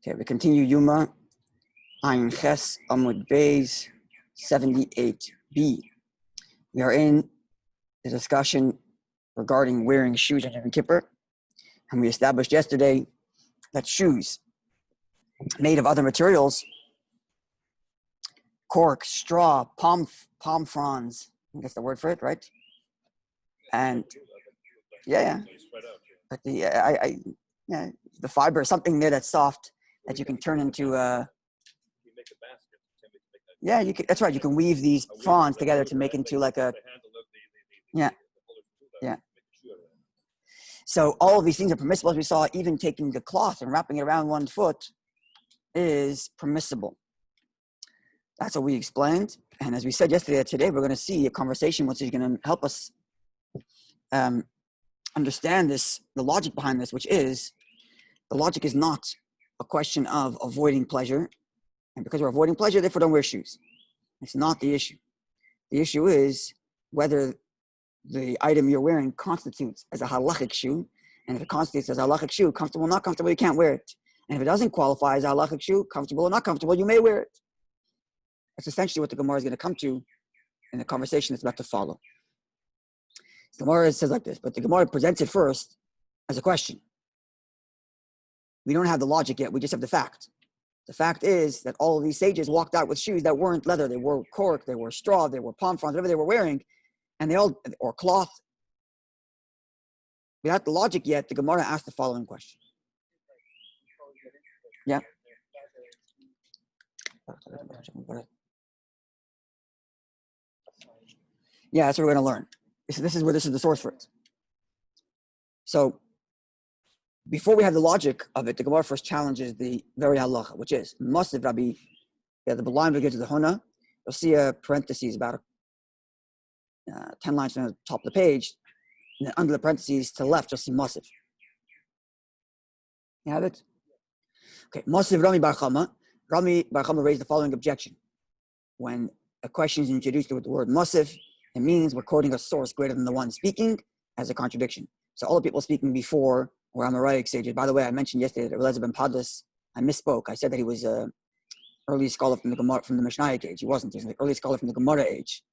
Okay, we continue Yoma, Ayin Ches Amud Beis 78b. We are in the discussion regarding wearing shoes on Yom Kippur, and we established yesterday that shoes made of other materials, cork, straw, palm fronds, I think that's the word for it, right? And yeah. But the fiber is something there that's soft that you can turn into you can, that's right. You can weave these fronds together to make into like a yeah. So all of these things are permissible. As we saw, even taking the cloth and wrapping it around one foot is permissible. That's what we explained. And as we said yesterday, today we're going to see a conversation which is going to help us understand this, the logic behind this, which is the logic is not a question of avoiding pleasure. And because we're avoiding pleasure, therefore don't wear shoes. It's not the issue. The issue is whether the item you're wearing constitutes as a halachic shoe. And if it constitutes as a halachic shoe, comfortable or not comfortable, you can't wear it. And if it doesn't qualify as a halachic shoe, comfortable or not comfortable, you may wear it. That's essentially what the Gemara is going to come to in the conversation that's about to follow. The Gemara says like this, but the Gemara presents it first as a question. We don't have the logic yet, we just have the fact. The fact is that all of these sages walked out with shoes that weren't leather. They wore cork, they wore straw, they wore palm fronds, whatever they were wearing, and they all, or cloth. Without the logic yet, the Gemara asked the following question. Yeah. Yeah, that's what we're going to learn. This is the source for it. So, before we have the logic of it, the Gemara first challenges the very halacha, which is Masiv Rabbi. The line begins with the Hona. You'll see a parentheses about 10 lines from the top of the page, and then under the parentheses to the left, you'll see Masiv. You have it? Okay, Masiv Rami Bar Chama. Rami Bar Chama raised the following objection. When a question is introduced with the word Masiv, it means we're quoting a source greater than the one speaking as a contradiction. So all the people speaking before were Amoraic sages. By the way, I mentioned yesterday that Eliezer ben Padas, I misspoke. I said that he was an early scholar from the Gemara, from the Mishnaic age. He wasn't. He was an early scholar from the Gemara age.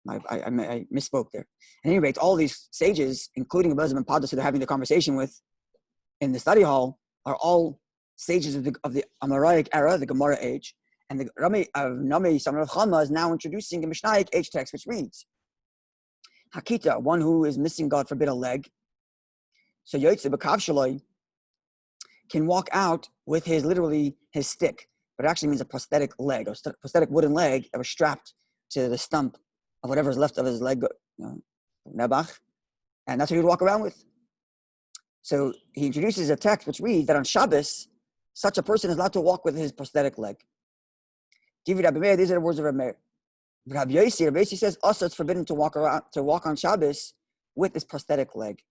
I misspoke there. At any rate, all these sages, including Eliezer ben Padas, who they're having the conversation with in the study hall, are all sages of the Amoraic era, the Gemara age. And the Rami son of Chama is now introducing a Mishnaic age text, which reads, Hakita, one who is missing, God forbid, a leg. So Yotze B'kav Shaloi can walk out with his stick, but it actually means a prosthetic leg, a prosthetic wooden leg that was strapped to the stump of whatever's left of his leg, nebach, and that's what he'd walk around with. So he introduces a text which reads that on Shabbos, such a person is allowed to walk with his prosthetic leg. These are the words of Rabbi. Rabbi Yossi says also it's forbidden to walk on Shabbos with this prosthetic leg.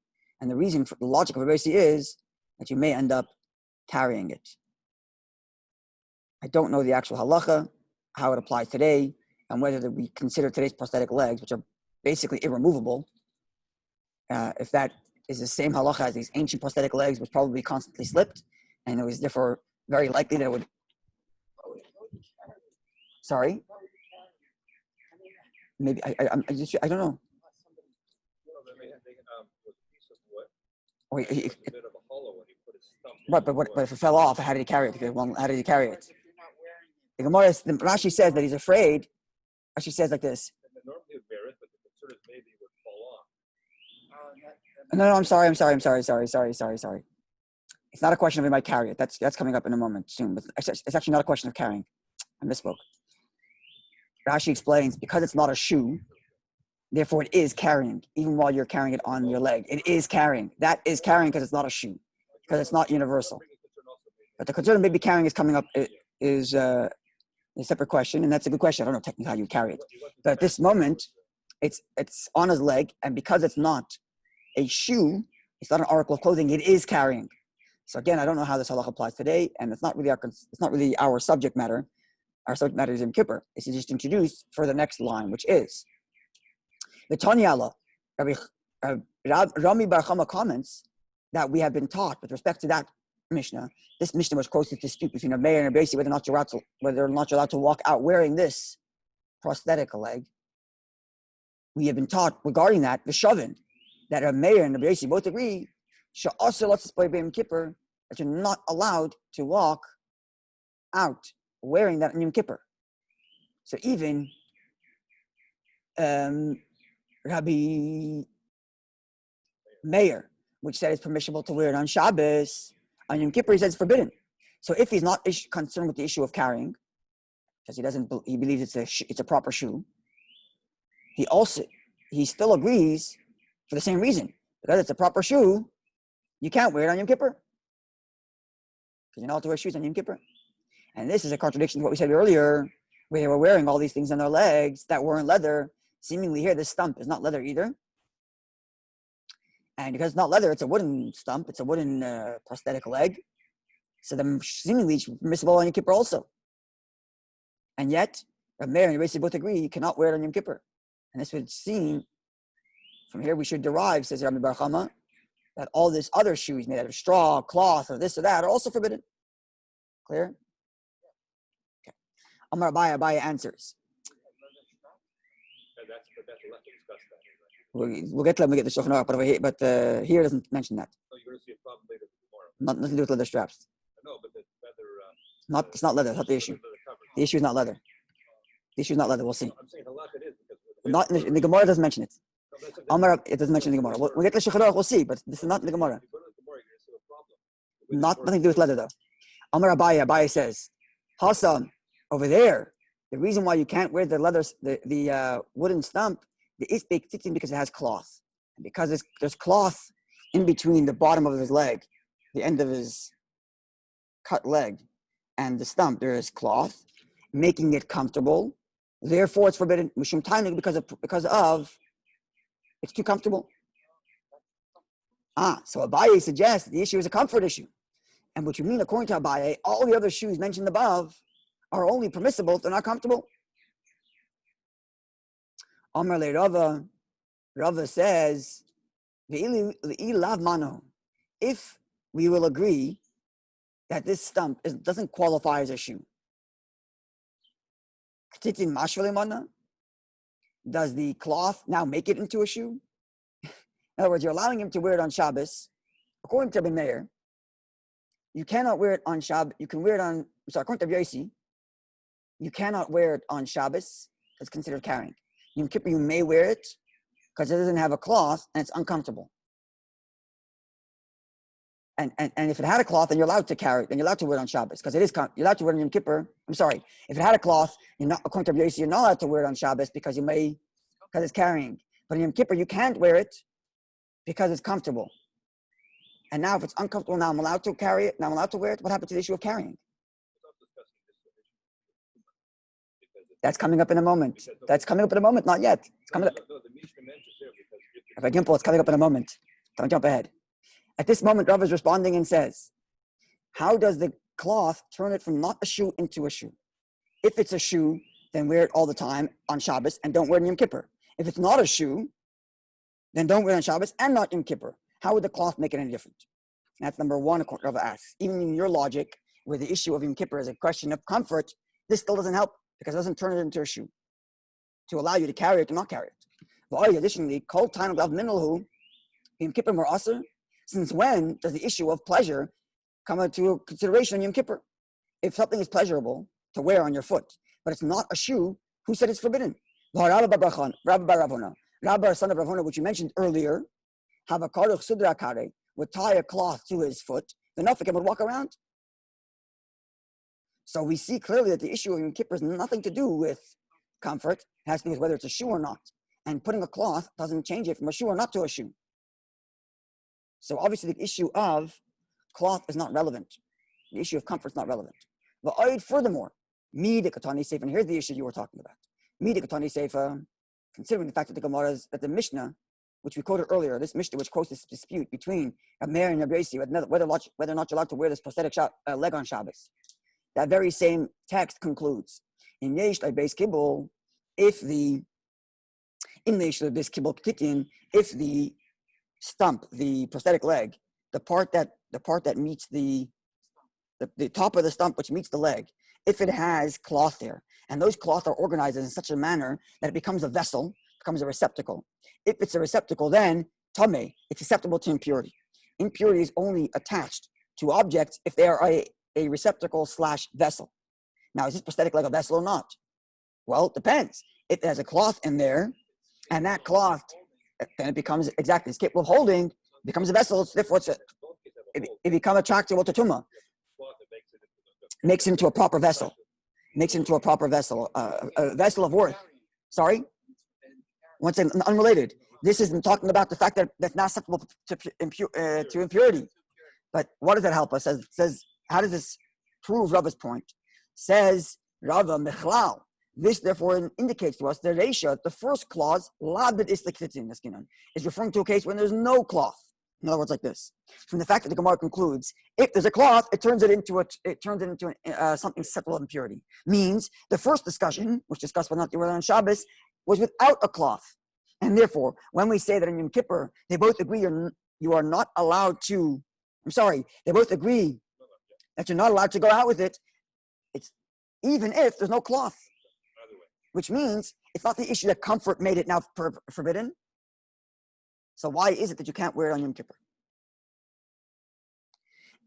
And the reason for the logic of Rabbi Yossi is that you may end up carrying it. I don't know the actual halacha, how it applies today, and whether we consider today's prosthetic legs, which are basically irremovable, if that is the same halacha as these ancient prosthetic legs, which probably constantly slipped, and it was therefore very likely that it would. Sorry? Maybe, I don't know. Right, but if it fell off, how did he carry it? How did he carry it? The Gemara, Rashi says that he's afraid. Rashi says like this. No, I'm sorry. It's not a question of he might carry it. That's coming up in a moment soon. But it's actually not a question of carrying. I misspoke. Rashi explains, because it's not a shoe, therefore it is carrying, even while you're carrying it on your leg. It is carrying. That is carrying because it's not a shoe, because it's not universal. But the concern of maybe carrying is coming up is a separate question, and that's a good question. I don't know technically how you carry it. But at this moment, it's on his leg, and because it's not a shoe, it's not an article of clothing, it is carrying. So again, I don't know how this halach applies today, and it's not really our subject matter. Our subject matter is Yom Kippur. This is just introduced for the next line, which is the Tanyala. Rami Bar Chama comments that we have been taught with respect to that Mishnah, this Mishnah was close to dispute between a mayor and a basi whether or not you're allowed to walk out wearing this prosthetic leg. We have been taught regarding that, the Shavin, that a mayor and a basi both agree, Yom Kippur, that you're not allowed to walk out wearing that on Yom Kippur. So even Rabbi Meir, which said it's permissible to wear it on Shabbos, on Yom Kippur he says it's forbidden. So if he's not concerned with the issue of carrying, because he believes it's a proper shoe, he still agrees for the same reason, because it's a proper shoe. You can't wear it on Yom Kippur because you're not allowed to wear shoes on Yom Kippur. And this is a contradiction to what we said earlier, where they were wearing all these things on their legs that weren't leather. Seemingly here, this stump is not leather either. And because it's not leather, it's a wooden stump. It's a wooden prosthetic leg. So then seemingly it's permissible on Yom Kippur also. And yet, Rabbi and Rabbi both agree you cannot wear it on Yom Kippur. And this would seem, from here we should derive, says Rabbi Bar Chama, that all these other shoes made out of straw, cloth, or this or that are also forbidden. Clear? Okay. Amar Abaye answers. We'll get to when we get the Shulchan Aruch, but here doesn't mention that. So you're going to see a problem later tomorrow. Nothing to do with leather straps. No, but the leather. It's not leather. That's not the issue. The issue is not leather. The issue is not leather. We'll see. I'm saying halakha it is because not in the Gemara doesn't mention it. Amar, it doesn't mention in the Gemara. We'll get to the Shulchan Aruch, we'll see, but this is not in the Gemara. Nothing to do with leather though. Amar Abaye says, Hasan, over there, the reason why you can't wear the leather, the wooden stump, the isbek tittin, because it has cloth. And because there's cloth in between the bottom of his leg, the end of his cut leg, and the stump, there is cloth, making it comfortable. Therefore, it's forbidden. Mishum tainig, because of it's too comfortable. So Abaye suggests the issue is a comfort issue. And what you mean, according to Abaye, all the other shoes mentioned above are only permissible if they're not comfortable. Amar le Rava, Rava says, if we will agree that this stump doesn't qualify as a shoe, does the cloth now make it into a shoe? In other words, you're allowing him to wear it on Shabbos. According to Rabbi Meir, you cannot wear it on Shabbos. You can wear it on, according to Yossi, you cannot wear it on Shabbos. It's considered carrying. Yom Kippur, you may wear it because it doesn't have a cloth and it's uncomfortable. And if it had a cloth, then you're allowed to carry it. Then you're allowed to wear it on Shabbos because you're allowed to wear it on Yom Kippur. I'm sorry. If it had a cloth, according to Yossi, you're not allowed to wear it on Shabbos because it's carrying. But in Yom Kippur, you can't wear it because it's comfortable. And now if it's uncomfortable, now I'm allowed to carry it, now I'm allowed to wear it. What happened to the issue of carrying? That's coming up in a moment. Not yet. It's coming up. If I gimple, it's coming up in a moment. Don't jump ahead. At this moment, Rav is responding and says, how does the cloth turn it from not a shoe into a shoe? If it's a shoe, then wear it all the time on Shabbos and don't wear it in Yom Kippur. If it's not a shoe, then don't wear it on Shabbos and not Yom Kippur. How would the cloth make it any different? That's number one, Rav asks. Even in your logic, where the issue of Yom Kippur is a question of comfort, this still doesn't help because it doesn't turn it into a shoe to allow you to carry it or not carry it. Additionally, Kol Tainug Lav Minalhu, Yom Kippur Mar Aser. Since when does the issue of pleasure come into consideration in Yom Kippur? If something is pleasurable to wear on your foot, but it's not a shoe, who said it's forbidden? Rabbi Bar Ravuna, son of Ravuna, which you mentioned earlier, would tie a cloth to his foot, the Nafikim would walk around. So we see clearly that the issue of Yom Kippur has nothing to do with comfort. It has to do with whether it's a shoe or not. And putting a cloth doesn't change it from a shoe or not to a shoe. So obviously the issue of cloth is not relevant. The issue of comfort is not relevant. But furthermore, and here's the issue you were talking about. Considering the fact that the Gemara is, that the Mishnah, which we quoted earlier, this Mishnah which quotes this dispute between Meir and Rabbi, whether or not you're allowed to wear this prosthetic leg on Shabbos. That very same text concludes, in Yesh Beis Kibbul, if the stump, the prosthetic leg, the part that meets the the top of the stump, which meets the leg, if it has cloth there, and those cloth are organized in such a manner that it becomes a vessel, becomes a receptacle. If it's a receptacle, then tameh, it's susceptible to impurity. Impurity is only attached to objects if they are a receptacle / vessel. Now, is this prosthetic leg a vessel or not? Well, it depends. If it has a cloth in there, and that cloth, then it becomes exactly it's capable of holding, becomes a vessel. Therefore, it becomes attractable to tumah. Makes it into a proper vessel. Makes it into a proper vessel, a vessel of worth. Sorry? Once again, unrelated. This isn't talking about the fact that that's not susceptible to impurity. But what does that help us? It says, how does this prove Rava's point? Says Rava Mechlal. This therefore indicates to us the Reisha, the first clause, labed is is referring to a case when there's no cloth. In other words, like this. From the fact that the Gemara concludes, if there's a cloth, it turns it into something susceptible of impurity. Means the first discussion, which discussed whether or not they were on Shabbos, was without a cloth. And therefore, when we say that in Yom Kippur, they both agree you are not allowed to, they both agree that you're not allowed to go out with it, it's even if there's no cloth. Which means it's not the issue that comfort made it now forbidden. So why is it that you can't wear it on Yom Kippur?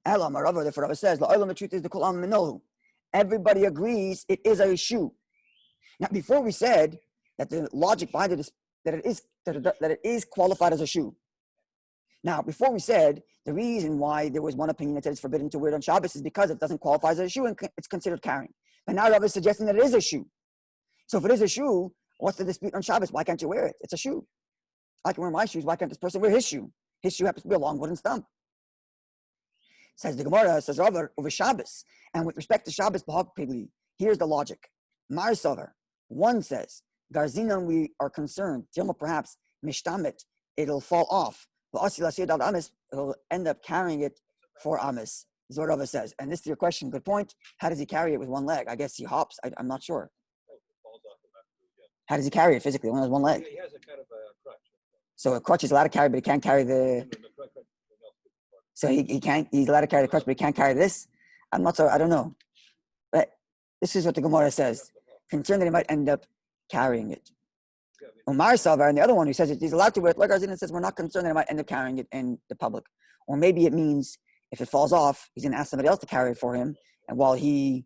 Therefore, Rabbi says, the truth is the Kulam Minolu. Everybody agrees it is a shoe. Now, before we said that the logic behind it is that it is qualified as a shoe. Now, before we said the reason why there was one opinion that said it's forbidden to wear it on Shabbos is because it doesn't qualify as a shoe and it's considered carrying. But now Rabbi is suggesting that it is a shoe. So if it is a shoe, what's the dispute on Shabbos? Why can't you wear it? It's a shoe. I can wear my shoes. Why can't this person wear his shoe? His shoe happens to be a long wooden stump. Says the Gemara, says Rava, over Shabbos. And with respect to Shabbos, here's the logic. Marisover, one says, Garzinan, we are concerned. Dilma, perhaps, Mishtamit, it'll fall off. But it'll end up carrying it for Amis, is what Rava says. And this is your question, good point. How does he carry it with one leg? I guess he hops. I'm not sure. How does he carry it physically? Only has one leg. He has a kind of a crutch. So a crutch is allowed to carry, but he can't carry the. So he can't. He's allowed to carry the crutch, but he can't carry this. I'm not so. I don't know. But this is what the Gemara says. Concerned that he might end up carrying it. Umar Savar, and the other one who says he's allowed to wear it, like Arzina says, we're not concerned that he might end up carrying it in the public. Or maybe it means if it falls off, he's going to ask somebody else to carry it for him, and while he,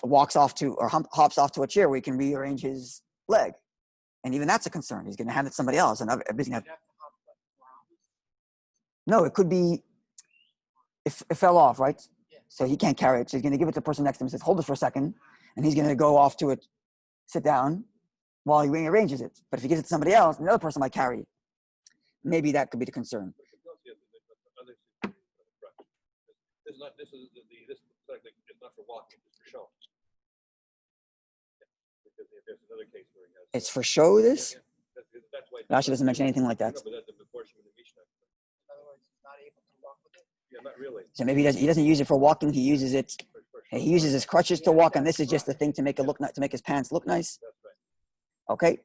walks off to or hops off to a chair where he can rearrange his leg, and even that's a concern. He's going to hand it to somebody else, and everybody's going to have. No, it could be if it fell off, right? So he can't carry it. So he's going to give it to the person next to him. He says, "Hold it for a second," and he's going to go off to it, sit down, while he rearranges it. But if he gives it to somebody else, the other person might carry it. Maybe that could be the concern. This is not for walking, it's for show. Because there's another case where he has. It's for show, this? That's why. Rashi doesn't mention anything like that. No, but that's the portion of the Mishnah. In other words, he's not able to walk with it? Yeah, not really. So maybe he doesn't use it for walking. He uses it. He uses his crutches to walk, and this is just the thing to make it look nice, to make his pants look nice. That's right. Okay.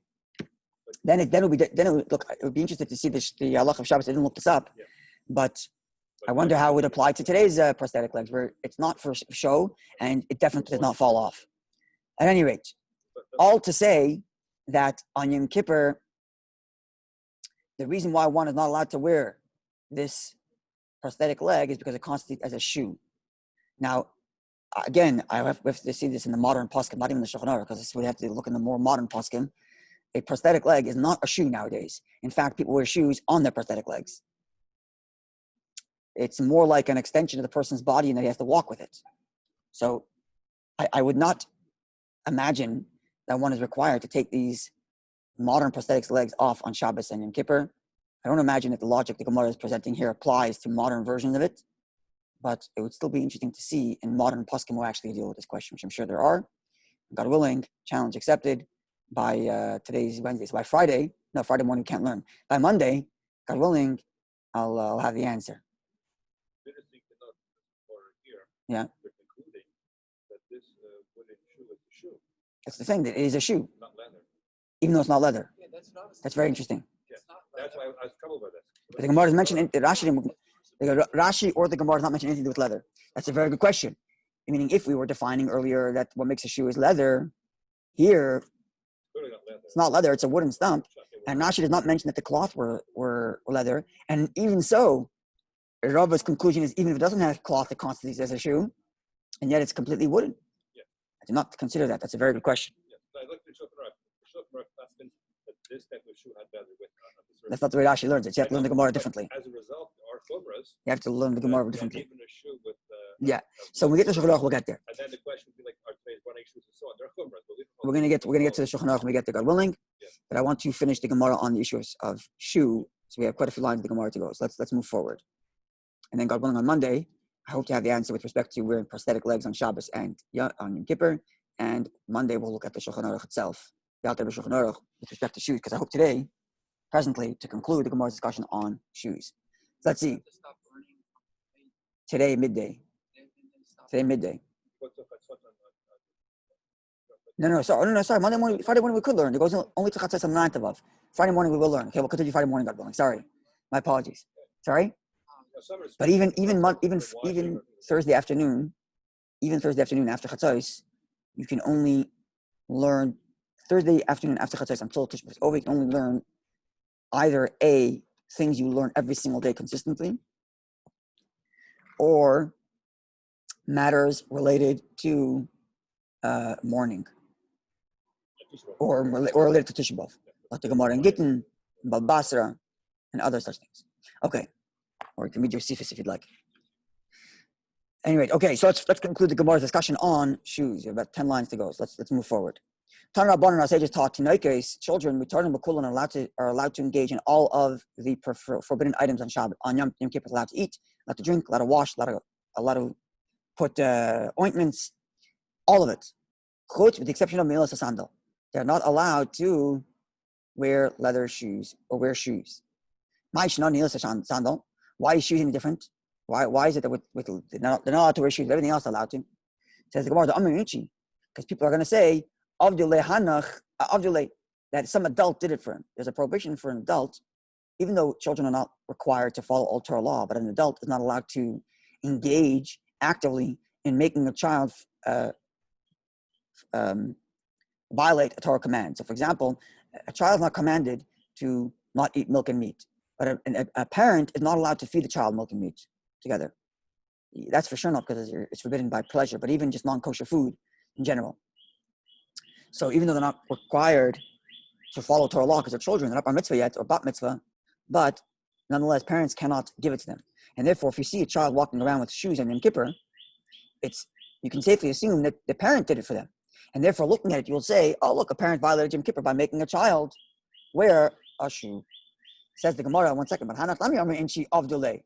Then it would be interesting to see the halach of Shabbos. I didn't look this up, but I wonder how it would apply to today's prosthetic legs, where it's not for show and it definitely does not fall off. At any rate, all to say that on Yom Kippur, the reason why one is not allowed to wear this prosthetic leg is because it constitutes as a shoe. Now, again, we have to see this in the modern poskim, not even the Shulchan Aruch, because we have to look in the more modern poskim. A prosthetic leg is not a shoe nowadays. In fact, people wear shoes on their prosthetic legs. It's more like an extension of the person's body and that he has to walk with it. So I would not imagine that one is required to take these modern prosthetics legs off on Shabbos and Yom Kippur. I don't imagine that the logic the Gemara is presenting here applies to modern versions of it, but it would still be interesting to see in modern poskim who actually deal with this question, which I'm sure there are. God willing, challenge accepted by today's Wednesday. So by Friday morning you can't learn. By Monday, God willing, I'll have the answer. Yeah. Concluding that this wooden shoe is a shoe. That's the thing, that it is a shoe. Not leather. Even though it's not leather. Yeah, that's very interesting. Yeah. That's why I was troubled by this. But the Gemara is mentioned in Rashi. Rashi or the Gemara does not mention anything to do with leather. That's a very good question. Meaning, if we were defining earlier that what makes a shoe is leather, here it's not leather; it's a wooden stump. And Rashi does not mention that the cloth were leather. And even so, Rabbi's conclusion is even if it doesn't have cloth that constitutes as a shoe, and yet it's completely wooden. Yeah. I do not consider that. That's a very good question. Yeah. I looked at that this type of shoe had leather with That's not the way Rashi learns it. You have to learn the Gemara differently. As a result, our chumras. You have to learn the Gemara differently. Even a shoe with. Yeah. So when we get to Shulchan Aruch, we'll get there. And then the question would be like, are today's running shoes and so on? They're chumras. We're gonna get to the Shulchan Aruch when we get there, God willing. Yeah. But I want to finish the Gemara on the issue of shoe. So we have quite a few lines of the Gemara to go. So let's move forward. And then God willing, on Monday, I hope to have the answer with respect to wearing prosthetic legs on Shabbos and on Yom Kippur. And Monday we'll look at the Shulchan Aruch itself, the Alter Shulchan Aruch with respect to shoes, because I hope today, presently, to conclude the Gemara's discussion on shoes. So let's see. Today midday. Sorry. Monday morning, Friday morning we could learn. It goes only to Chatzos on the 9th of. Friday morning we will learn. Okay, we'll continue Friday morning, God willing. Sorry, my apologies. Sorry. But even Thursday afternoon, after Chatzos, you can only learn Thursday afternoon after Chatzos until Tisha B'Av. You can only learn either A, things you learn every single day consistently, or matters related to mourning, or related to Tisha B'Av, like the Gemara and Gittin, Bab Basra, and other such things. Okay. Or you can read your Sifis if you'd like. Anyway, okay, so let's conclude the Gemara's discussion on shoes. We have about 10 lines to go, so let's move forward. Tan Rabbanan, our sages taught, Tinoikes, children, Returning Bakulan are allowed to engage in all of the forbidden items on Shabbat. On Yom Kippur, allowed to eat, allowed to drink, allowed to wash, allowed to put ointments, all of it. Chutz, with the exception of Milas Sandal. They're not allowed to wear leather shoes or wear shoes. Ma'ishna Milas Sandal. Why is shoes any different? Why is it that they're not allowed to wear shoes? Everything else they're allowed to. It says the Gemara, because people are going to say that some adult did it for him. There's a prohibition for an adult, even though children are not required to follow all Torah law, but an adult is not allowed to engage actively in making a child violate a Torah command. So, for example, a child is not commanded to not eat milk and meat. But a parent is not allowed to feed the child milk and meat together. That's for sure not because it's forbidden by pleasure, but even just non-kosher food in general. So even though they're not required to follow Torah law because they're children, they're not bar mitzvah yet or bat mitzvah, but nonetheless, parents cannot give it to them. And therefore, if you see a child walking around with shoes on Yom Kippur, you can safely assume that the parent did it for them. And therefore, looking at it, you'll say, oh, look, a parent violated Yom Kippur by making a child wear a shoe. Says the Gemara, one second, but Hanach Lami Amri Inchi of delay.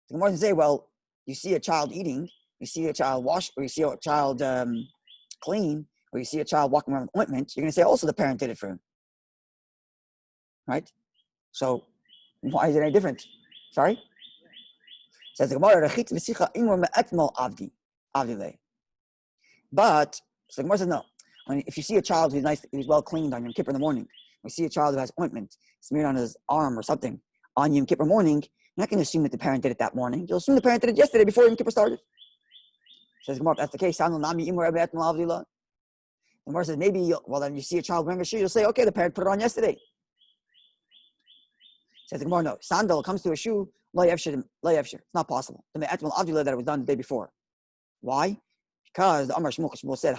The Gemara doesn't say, well, you see a child eating, you see a child wash, or you see a child clean, or you see a child walking around with ointment, you're going to say also the parent did it for him. Right? So, why is it any different? Sorry? Says the Gemara, Rechit v'sicha imur me'etmol avdi. But, so the Gemara says no. If you see a child who's nice, who's well cleaned on Yom Kippur in the morning, we see a child who has ointment smeared on his arm or something on Yom Kippur morning, you're not going to assume that the parent did it that morning. You'll assume the parent did it yesterday before Yom Kippur started. Says Gemara, if that's the case, the Gemara says maybe, then you see a child wearing a shoe, you'll say, okay, the parent put it on yesterday. Says the Gemara, no, sandal comes to a shoe, it's not possible. That it was done the day before. Why? Because the Amar Shmuel said,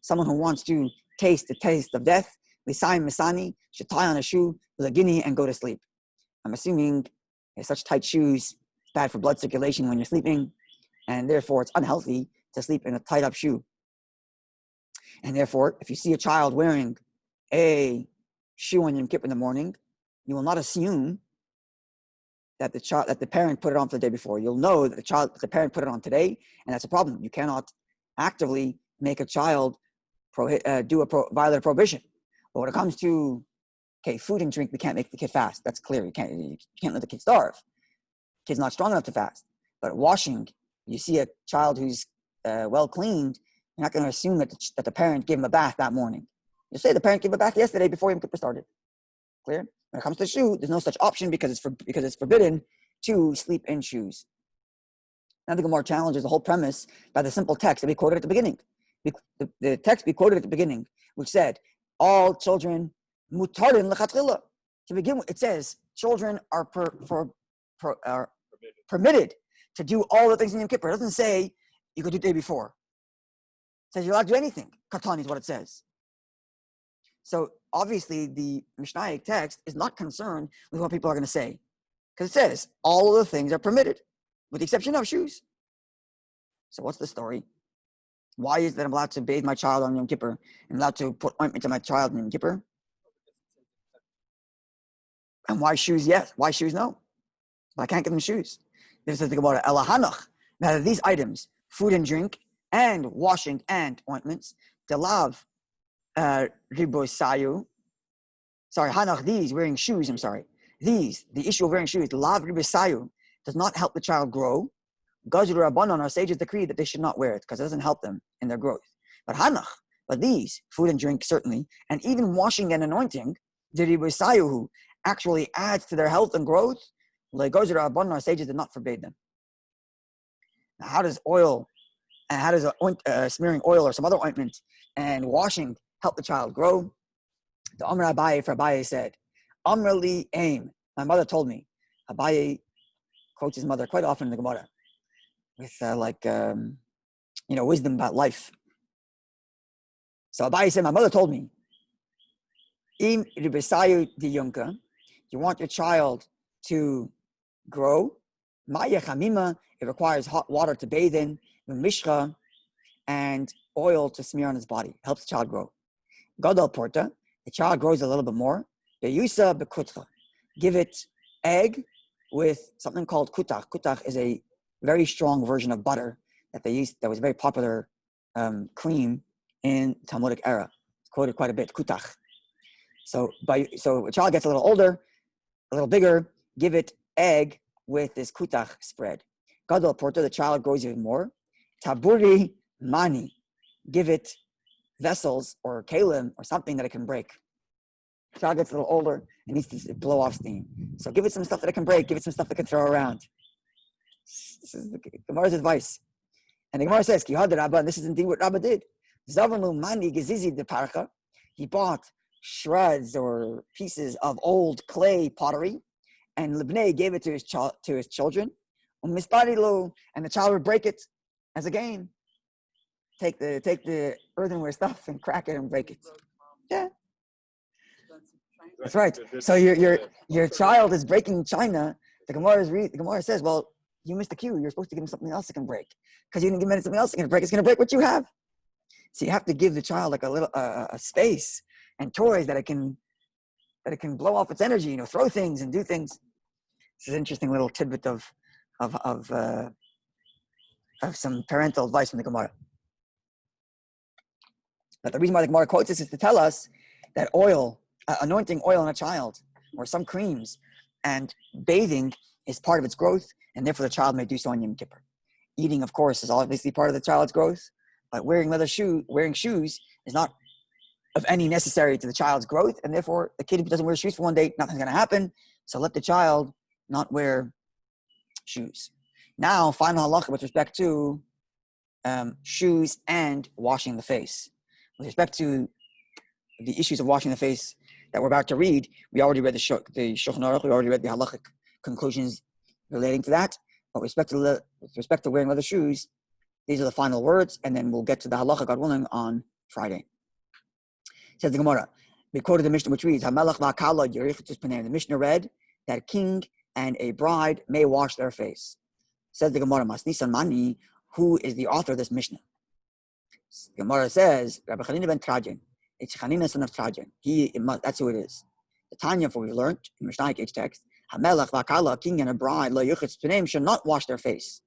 someone who wants to taste the taste of death, should tie on a shoe with a guinea and go to sleep. I'm assuming such tight shoes, it's bad for blood circulation when you're sleeping, and therefore it's unhealthy to sleep in a tied up shoe. And therefore, if you see a child wearing a shoe on Yom Kippur in the morning, you will not assume that the parent put it on for the day before. You'll know that the parent put it on today, and that's a problem. You cannot actively make a child violate a prohibition. But when it comes to food and drink, we can't make the kid fast. That's clear. You can't let the kid starve. The kid's not strong enough to fast. But washing, you see a child who's well cleaned, you're not going to assume that the parent gave him a bath that morning. You say the parent gave him a bath yesterday before Yom Kippur started. Clear? When it comes to shoe, there's no such option because it's forbidden to sleep in shoes. Now the Gemara challenges the whole premise by the simple text that we quoted at the beginning. The text we quoted at the beginning, which said, all children mutarin lechatchila. To begin with, it says children are permitted to do all the things in Yom Kippur. It doesn't say you could do the day before. It says you're allowed to do anything. Katani is what it says. So obviously the Mishnaic text is not concerned with what people are going to say. Because it says all of the things are permitted, with the exception of shoes. So what's the story? Why is it that I'm allowed to bathe my child on Yom Kippur? I'm allowed to put ointment to my child on Yom Kippur? And why shoes yes? Why shoes no? But I can't give them shoes. This is the Gemara. Elahanach. Now these items, food and drink, and washing and ointments, delav ribosayu. Sorry, hanach, these, wearing shoes, I'm sorry. These, the issue of wearing shoes, lav ribosayu, does not help the child grow. Gazur Rabbanon, our sages decree that they should not wear it because it doesn't help them in their growth. But hanach, but these, food and drink certainly, and even washing and anointing, the ribosayu, actually adds to their health and growth. Like Gazur Rabbanon, our sages did not forbid them. Now, how does smearing oil or some other ointment and washing help the child grow? The Amr Abaye for Abaye said, Amrali aim. My mother told me. Abaye quotes his mother quite often in the Gemara with wisdom about life. So Abaye said, my mother told me, Im ribesayu di yunka, you want your child to grow. Ma'ya chamima, it requires hot water to bathe in, mishcha, and oil to smear on his body. Helps the child grow. Gadol porta, the child grows a little bit more. Beyusa bekutcha, give it egg with something called kutach. Kutach is a very strong version of butter that they used. That was a very popular cream in Talmudic era. It's quoted quite a bit. Kutach. So a child gets a little older, a little bigger. Give it egg with this kutach spread. Gadol porta, the child grows even more. Taburi mani, give it vessels or kalim or something that it can break. The child gets a little older and needs to blow off steam. So give it some stuff that it can break. Give it some stuff that it can throw around. This is the Gemara's advice. And the Gemara says, Kihad Rabba, and this is indeed what Rabba did. Zavanu mani gezizi de parcha. He bought shreds or pieces of old clay pottery, and Libnei gave it to his children. And the child would break it as a game. Take the earthenware stuff and crack it and break it. Yeah. That's right. So your child is breaking china. The Gemara says, well, you missed the cue. You're supposed to give him something else that can break. Because you didn't give him something else that can break. It's going to break what you have. So you have to give the child like a little a space and toys that it can blow off its energy. Throw things and do things. This is an interesting little tidbit of some parental advice from the Gemara. But the reason why the Gemara quotes this is to tell us that anointing oil on a child, or some creams, and bathing is part of its growth, and therefore the child may do so on Yom Kippur. Eating, of course, is obviously part of the child's growth, but wearing shoes is not of any necessary to the child's growth, and therefore the kid, if he doesn't wear shoes for one day, nothing's going to happen. So let the child not wear shoes. Now, final halacha with respect to shoes and washing the face. With respect to the issues of washing the face that we're about to read, we already read the Shulchan Aruch, we already read the halachic conclusions relating to that. But with respect to wearing leather shoes, these are the final words, and then we'll get to the halacha, God willing, on Friday. Says the Gemara, we quoted the Mishnah which reads, "Hamelach va'akala yerichitus pneim." The Mishnah read that a king and a bride may wash their face. Says the Gemara, Masnisan Mani, who is the author of this Mishnah? The Gemara says, Rabbi Chanina ben Trajan. It's Chanina son of Trajan. That's who it is. The Tanya, for we learned in Mishnah H text, Hamelach va'akala, a king and a bride, lo yerichitus pneim, should not wash their face.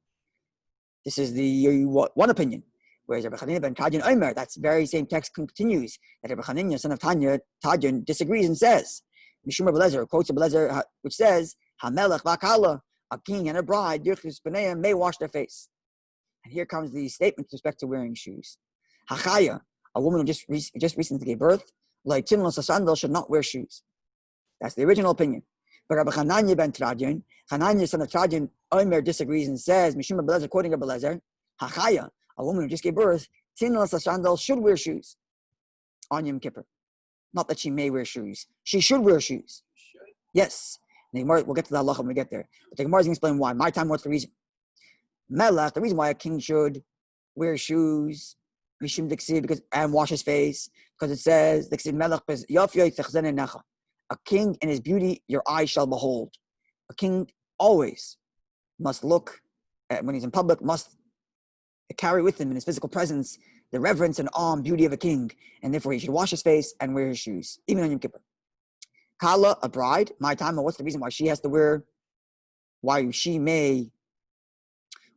This is the one opinion. Whereas Rabbi Chanina ben Trajan Omer, that very same text continues, that Rabbi Chanina, son of Trajan, disagrees and says, Mishum Rabbi Lezer, quotes Rabbi Lezer, which says, Hamelech v'akala, a king and a bride, yirchus b'neihem, may wash their face. And here comes the statement with respect to wearing shoes. Hachaya, a woman who just recently gave birth, like Timlos, a sandal, should not wear shoes. That's the original opinion. But Rabbi Hananya ben Tradian, Hananya son of Tradian, Omer disagrees and says, Mishum Belezer, quoting Rabbi Belezer, Hachaya, a woman who just gave birth, Tinlas Shandal should wear shoes on Yom Kippur. Not that she may wear shoes. She should wear shoes. Yes. The Gemara, we'll get to the halacha when we get there. But the Gemara is going to explain why. My time, what's the reason? Melech, the reason why a king should wear shoes, Mishum Diksi, because and wash his face, because it says, a king in his beauty, your eye shall behold. A king always must look, when he's in public, must carry with him in his physical presence the reverence and awe and beauty of a king, and therefore he should wash his face and wear his shoes, even on Yom Kippur. Kala, a bride, my time, what's the reason why she has to wear, why she may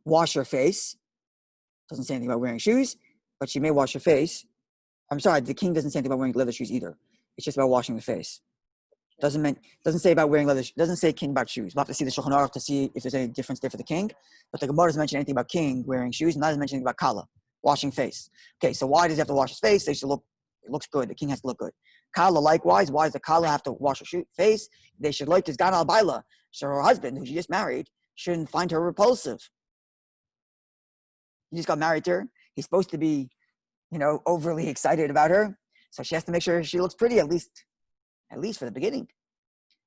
wash her face? Doesn't say anything about wearing shoes, but she may wash her face. I'm sorry, the king doesn't say anything about wearing leather shoes either. It's just about washing the face. Doesn't say about wearing leather. Doesn't say king about shoes. We'll have to see the Shulchan Aruch to see if there's any difference there for the king. But the Gemara doesn't mention anything about king wearing shoes, and doesn't mention anything about kala, washing face. Okay, so why does he have to wash his face? It looks good. The king has to look good. Kala likewise. Why does the kala have to wash her face? They should like his gana al baila. So her husband, who she just married, shouldn't find her repulsive. He just got married to her. He's supposed to be, overly excited about her. So she has to make sure she looks pretty, at least for the beginning.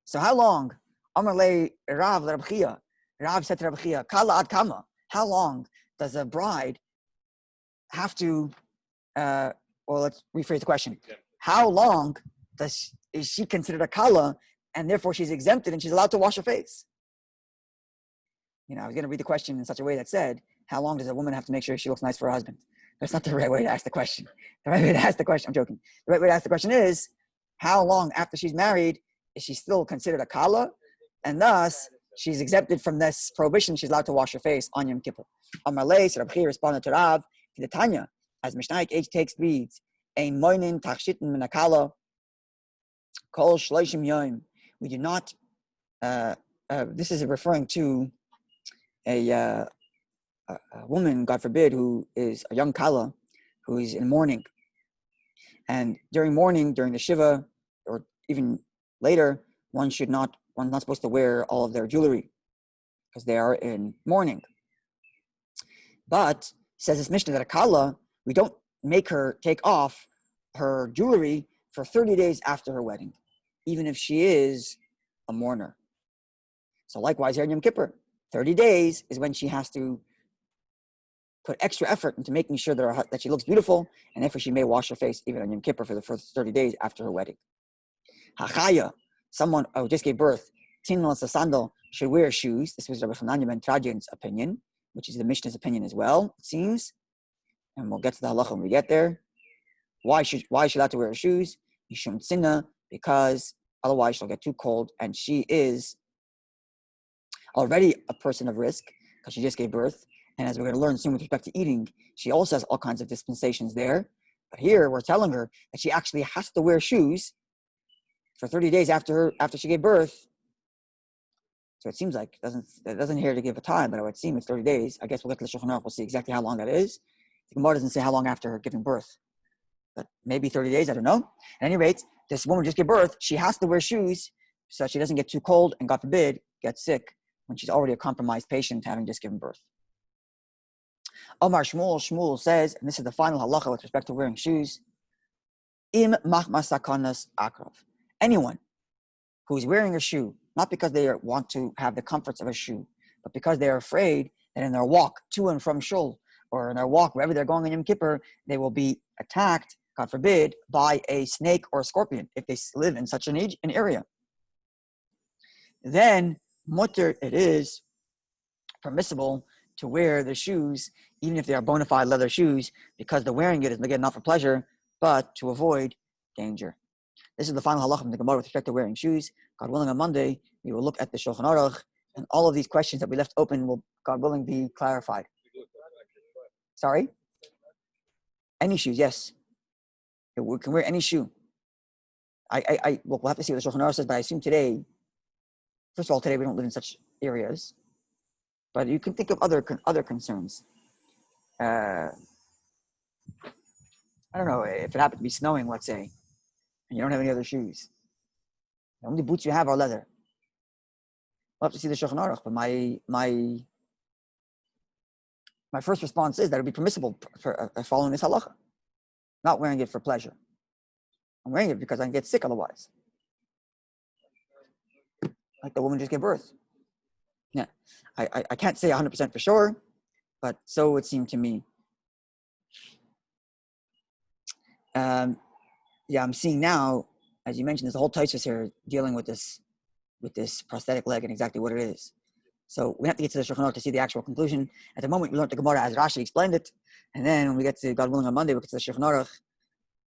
So how long? Amar le Rav le Rabbi Chia. Rav said to Rabbi Chia, Kala ad kama. How long does a bride have to, let's rephrase the question. How long is she considered a kala, and therefore she's exempted and she's allowed to wash her face? I was going to read the question in such a way that said, how long does a woman have to make sure she looks nice for her husband? That's not the right way to ask the question. The right way to ask the question, I'm joking. The right way to ask the question is, how long after she's married is she still considered a kala? And thus, she's exempted from this prohibition. She's allowed to wash her face on Yom Kippur. Amalei, so Rabbi Chia responded to Rav, to the Tanya, as Mishnah H takes reads, Ein moinin tachshitin min akala, kol shloishim yom. We do not, this is referring to a woman, God forbid, who is a young kala, who is in mourning. And during mourning, during the Shiva, or even later, one's not supposed to wear all of their jewelry because they are in mourning. But, says this Mishnah, that a kala, we don't make her take off her jewelry for 30 days after her wedding, even if she is a mourner. So likewise here in Yom Kippur, 30 days is when she has to put extra effort into making sure that she looks beautiful, and therefore she may wash her face even on Yom Kippur for the first 30 days after her wedding. Hachaya, someone who just gave birth, tinlas a sandal, should wear shoes. This was Rabbi Hananya ben Tradian's opinion, which is the Mishnah's opinion as well, it seems. And we'll get to the halacha when we get there. Why should she have to wear shoes? Yishum tzina, because otherwise she'll get too cold, and she is already a person of risk because she just gave birth. And as we're going to learn soon with respect to eating, she also has all kinds of dispensations there. But here we're telling her that she actually has to wear shoes for 30 days after she gave birth. So it seems like it doesn't here to give a time, but it would seem it's 30 days. I guess we'll get to the Shulchan Aruch. We'll see exactly how long that is. The Gemara doesn't say how long after her giving birth, but maybe 30 days. I don't know. At any rate, this woman just gave birth. She has to wear shoes so she doesn't get too cold and, God forbid, get sick when she's already a compromised patient having just given birth. Omar Shmuel says, and this is the final halacha with respect to wearing shoes, Im machmas sakanas akrav. Anyone who is wearing a shoe, not because they want to have the comforts of a shoe, but because they are afraid that in their walk to and from shul, or in their walk wherever they're going in Yom Kippur, they will be attacked, God forbid, by a snake or a scorpion if they live in such an area. Then, mutter, it is permissible to wear the shoes, even if they are bona fide leather shoes, because the wearing it is again not for pleasure, but to avoid danger. This is the final halacha from the Gemara with respect to wearing shoes. God willing, on Monday, we will look at the Shulchan Aruch, and all of these questions that we left open will, God willing, be clarified. Sorry? Any shoes, yes. We can wear any shoe. We'll have to see what the Shulchan Aruch says, but I assume today, first of all, today we don't live in such areas, but you can think of other concerns. I don't know, if it happened to be snowing, let's say, and you don't have any other shoes. The only boots you have are leather. We'll have to see the Shulchan Aruch, but my first response is that it would be permissible for following this halacha, not wearing it for pleasure. I'm wearing it because I can get sick otherwise. Like the woman just gave birth. Yeah, I can't say 100% for sure, but so it would seem to me. Yeah, I'm seeing now, as you mentioned, there's a whole Taisus here dealing with this prosthetic leg and exactly what it is. So we have to get to the Shulchan Aruch to see the actual conclusion. At the moment, we learned the Gemara as Rashi explained it, and then when we get to, God willing, on Monday, we get to the Shulchan Aruch,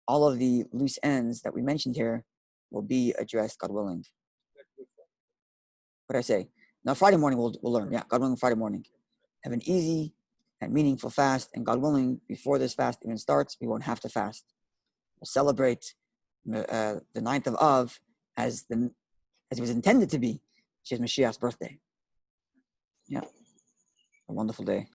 all of the loose ends that we mentioned here will be addressed, God willing. What did I say? Now, Friday morning, we'll learn. Yeah, God willing, Friday morning. Have an easy and meaningful fast, and God willing, before this fast even starts, we won't have to fast. We'll celebrate the 9th of Av as it was intended to be, which is Mashiach's birthday. Yeah, a wonderful day.